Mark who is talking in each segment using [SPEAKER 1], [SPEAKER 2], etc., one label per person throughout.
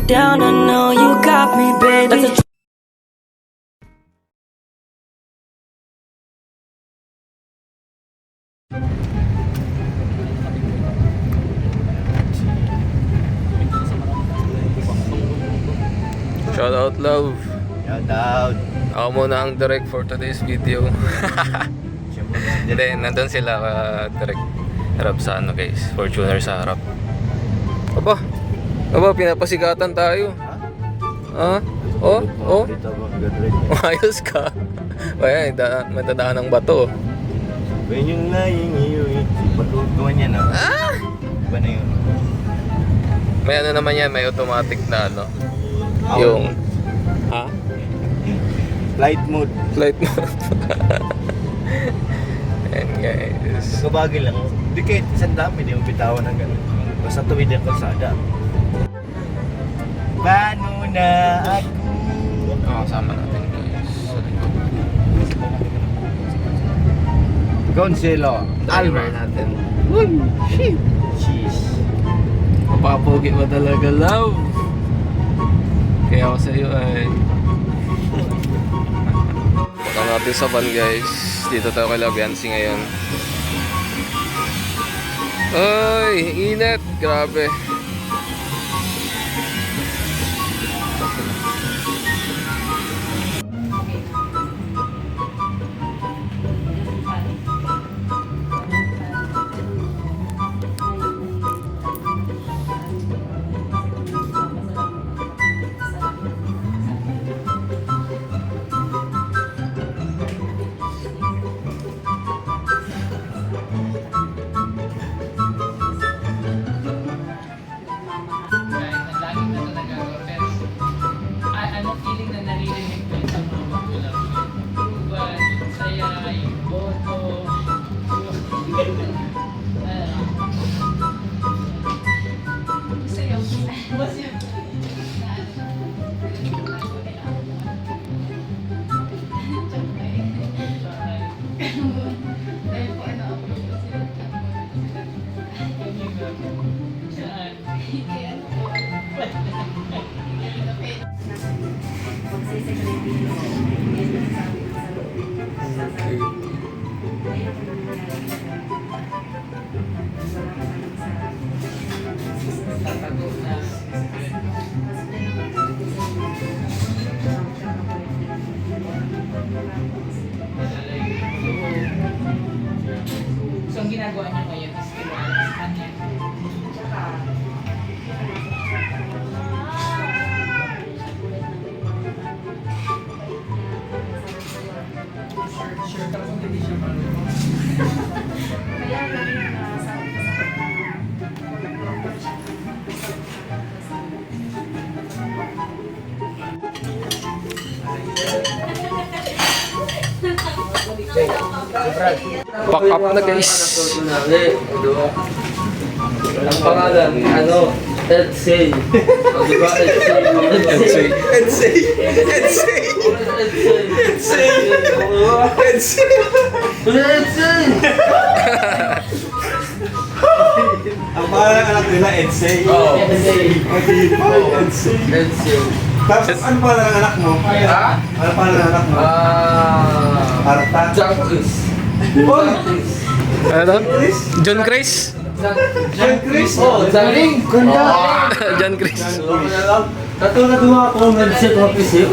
[SPEAKER 1] down, I know you got me, baby.
[SPEAKER 2] Shout out love.
[SPEAKER 3] Shout out.
[SPEAKER 2] Ako muna ang direct for today's video. Hindi, nandun sila direct harap sa ano guys, Fortuner sa harap. Aba, pinapasigatan tayo. Ha? Oh?
[SPEAKER 3] Dito ako, gadrag.
[SPEAKER 2] Ayos ka. Ay, matadaan ng bato.
[SPEAKER 3] When yung lying iyo, patutuan yan Iba na yun.
[SPEAKER 2] May ano naman yan, may automatic na ano.
[SPEAKER 3] Out.
[SPEAKER 2] Yung ha?
[SPEAKER 3] Flight mode.
[SPEAKER 2] Flight mode. And guys.
[SPEAKER 3] Kabagay lang. Hindi kahit isang dami, hindi mo bitawan ng gano'n. Basta tuwid ang kalsada. Paano na ako?
[SPEAKER 2] Kasama natin guys.
[SPEAKER 3] Gonzalo.
[SPEAKER 2] Driver natin.
[SPEAKER 3] Cheese.
[SPEAKER 2] Mapapogi mo talaga, love. Kaya ako sa'yo ay punta natin sa van guys. Dito tayo kay Labiansi ngayon. Ay, init. Grabe.
[SPEAKER 4] Anong feeling na naririnig ko sa mga magulang ko? Approval, yung saya, yung boto, Masaya. Masaya. So, ang ginagawa niyo ngayon is tiwala sa kanya. Sure ka kung hindi siya marunong.
[SPEAKER 5] Kaya namin sabi ko sa kanya,
[SPEAKER 2] Pack up na guys.
[SPEAKER 6] Ang pangalan, ano? Edsay. O, di ba? Edsay.
[SPEAKER 2] Edsay.
[SPEAKER 6] Edsay.
[SPEAKER 3] Ang pangalan ng anak nila, Edsay.
[SPEAKER 6] Oo.
[SPEAKER 3] Edsay.
[SPEAKER 6] Edsay.
[SPEAKER 3] Tapos, ano pangalan ng anak mo?
[SPEAKER 6] Ha?
[SPEAKER 3] Ano pangalan ng anak mo? Arta.
[SPEAKER 6] Jack Chris.
[SPEAKER 2] Ano? John Chris?
[SPEAKER 3] John Chris.
[SPEAKER 6] Oh, Jaring.
[SPEAKER 2] John Chris.
[SPEAKER 6] Katulad ng mga comment-set office yun.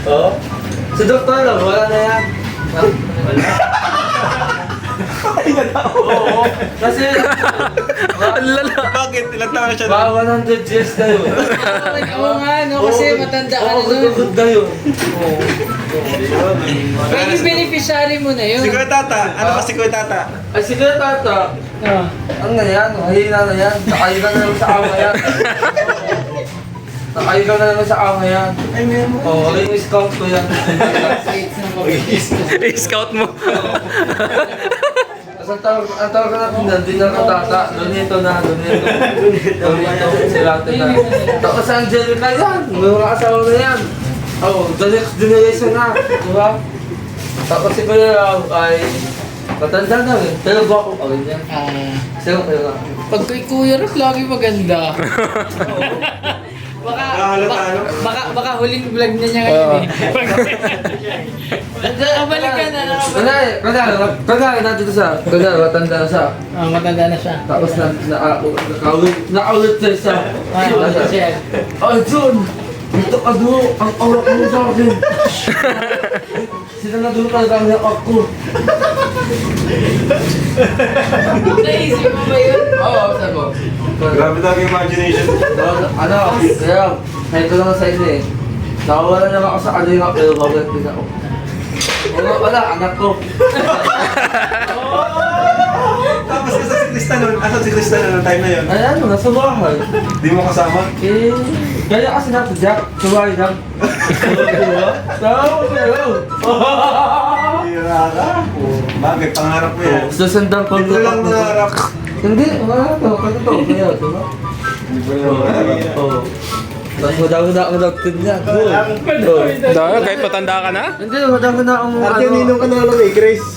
[SPEAKER 6] Oh. Si Dr. Love, wala na yan. Wala. Oo. Kasi,
[SPEAKER 2] Ang lala.
[SPEAKER 3] Bakit? Ilang taon na siya?
[SPEAKER 6] mga 100 years na yun.
[SPEAKER 4] Oo nga, no? Kasi matanda ka na
[SPEAKER 6] Oo,
[SPEAKER 4] nun.
[SPEAKER 6] good na yun. Oo.
[SPEAKER 4] Pwede beneficiary mo na yun.
[SPEAKER 3] Si Kuya Tata. Ano ba si Kuya Tata?
[SPEAKER 6] Ay, sige na tata.
[SPEAKER 4] Ah.
[SPEAKER 6] Ano na yan? Mahina na yan. Nakayo ka na naman sa ama yan. Nakayo ka na naman sa ama yan.
[SPEAKER 3] Ay, meron mo.
[SPEAKER 6] Oo, yung scout ko yan.
[SPEAKER 2] I-scout mo.
[SPEAKER 6] Tapos ang tawag ka natin na, di na katata. Donito na, donito. Donito, sila na. Tapos sa Angelica yan. May mga asawa na yan. Oh, the next generation na. Diba? Tapos si Kuya Rob ay Matanda na eh. Pero bako pa rin yan. Sino kayo na?
[SPEAKER 4] Pag kay Kuya Rap, lagi maganda. Baka huling vlog na niya ngayon eh. Nakabalik ka na, nakabalik.
[SPEAKER 6] Kanya nandito siya. Kanya matanda na siya.
[SPEAKER 4] Matanda na siya.
[SPEAKER 6] Tapos nakaulit siya.
[SPEAKER 4] Siya.
[SPEAKER 6] Ay, John! Ito ka doon! Ang aura mo sa akin! Sila na doon ka kami ng ako.
[SPEAKER 4] Naisip mo ba yun?
[SPEAKER 6] Oo, sabi ko.
[SPEAKER 3] Grabe talaga yung imagination.
[SPEAKER 6] Ano, kaya ito lang sa inyo eh. Nakawala lang ako sa kalinga pero babalik din ako. Wala, anak ko.
[SPEAKER 3] Tapos asa si Krista noon? Asa si Krista noon time na yun?
[SPEAKER 6] Ay ano, nasa bahay.
[SPEAKER 3] Di mo kasama?
[SPEAKER 6] Eh, kaya kasi natin Jack, suwari lang. Tama kayo.
[SPEAKER 3] Hira ka. Bakit? Pangarap mo yan?
[SPEAKER 6] Susundan ko
[SPEAKER 3] Dito lang nangarap.
[SPEAKER 6] Hindi, wala to. Kasi to, kaya, diba? Oo. Tapos madami-na akong nagtin niya.
[SPEAKER 2] Dahil kahit matanda ka na?
[SPEAKER 6] Hindi, madami-na akong
[SPEAKER 3] Ate, ninong ka na lang eh, Grace.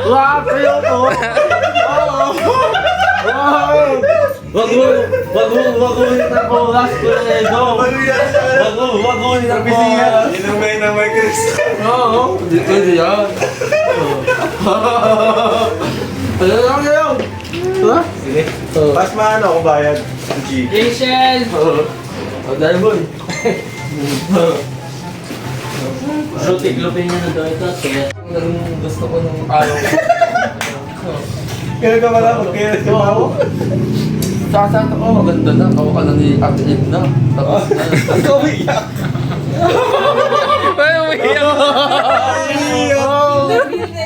[SPEAKER 6] Wag kayo po! Wag mo ulit ang oras ko na ito! Wag mo ulit ang oras!
[SPEAKER 3] Inumin na may Grace.
[SPEAKER 6] Oo, hindi pwede yan. Ano lang kayo? Ha?
[SPEAKER 3] Sige. Pas maano kung bayad? G.
[SPEAKER 4] Rachel!
[SPEAKER 6] Oh, dahil boy.
[SPEAKER 4] Tiglupin niya na daw ito.
[SPEAKER 6] Gusto ko nung araw.
[SPEAKER 3] Kaya ka wala ko, kaya ka ako.
[SPEAKER 6] Saan ako, maganda na. Ako ka na ni Ate Edna. Tapos na.
[SPEAKER 3] Ikaw iyak.
[SPEAKER 2] Ay, umiiyak.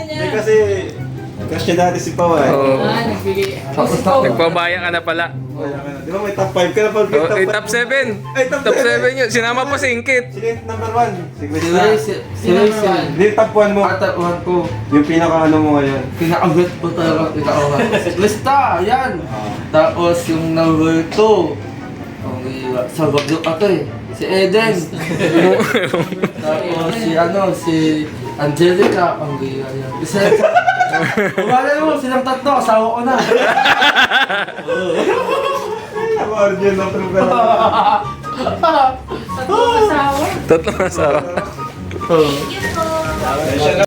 [SPEAKER 3] Hindi kasi, crush niya dati si Pao eh.
[SPEAKER 2] Oo.
[SPEAKER 4] Nagbigay.
[SPEAKER 6] Tapos na.
[SPEAKER 2] Nagpabaya ka na pala.
[SPEAKER 3] Di ba may top 5 ka na pag
[SPEAKER 2] Oh, eh, top 7.
[SPEAKER 3] Ay, top
[SPEAKER 2] Top
[SPEAKER 3] 7.
[SPEAKER 2] 7 yun. Sinama pa si Inkit.
[SPEAKER 3] Sige, number 1. Si
[SPEAKER 6] Si
[SPEAKER 3] Krista.
[SPEAKER 6] Ray, si Ray, si
[SPEAKER 3] Hindi, top 1 mo.
[SPEAKER 6] Atatuhan ko.
[SPEAKER 3] Yung pinaka ano mo ngayon.
[SPEAKER 6] Kinakagat po talaga, kinakagat. Lista, yan! Tapos yung number 2, sa bagyo ka to eh. Si Eden. Tapos si Angelica. Ang gila yan. Isa Kumala mo, silang tatlo, asawa ko na.
[SPEAKER 3] Ako, Arjun, na-prove ka na.
[SPEAKER 2] Tatlong asawa.
[SPEAKER 6] Oh.
[SPEAKER 3] Siya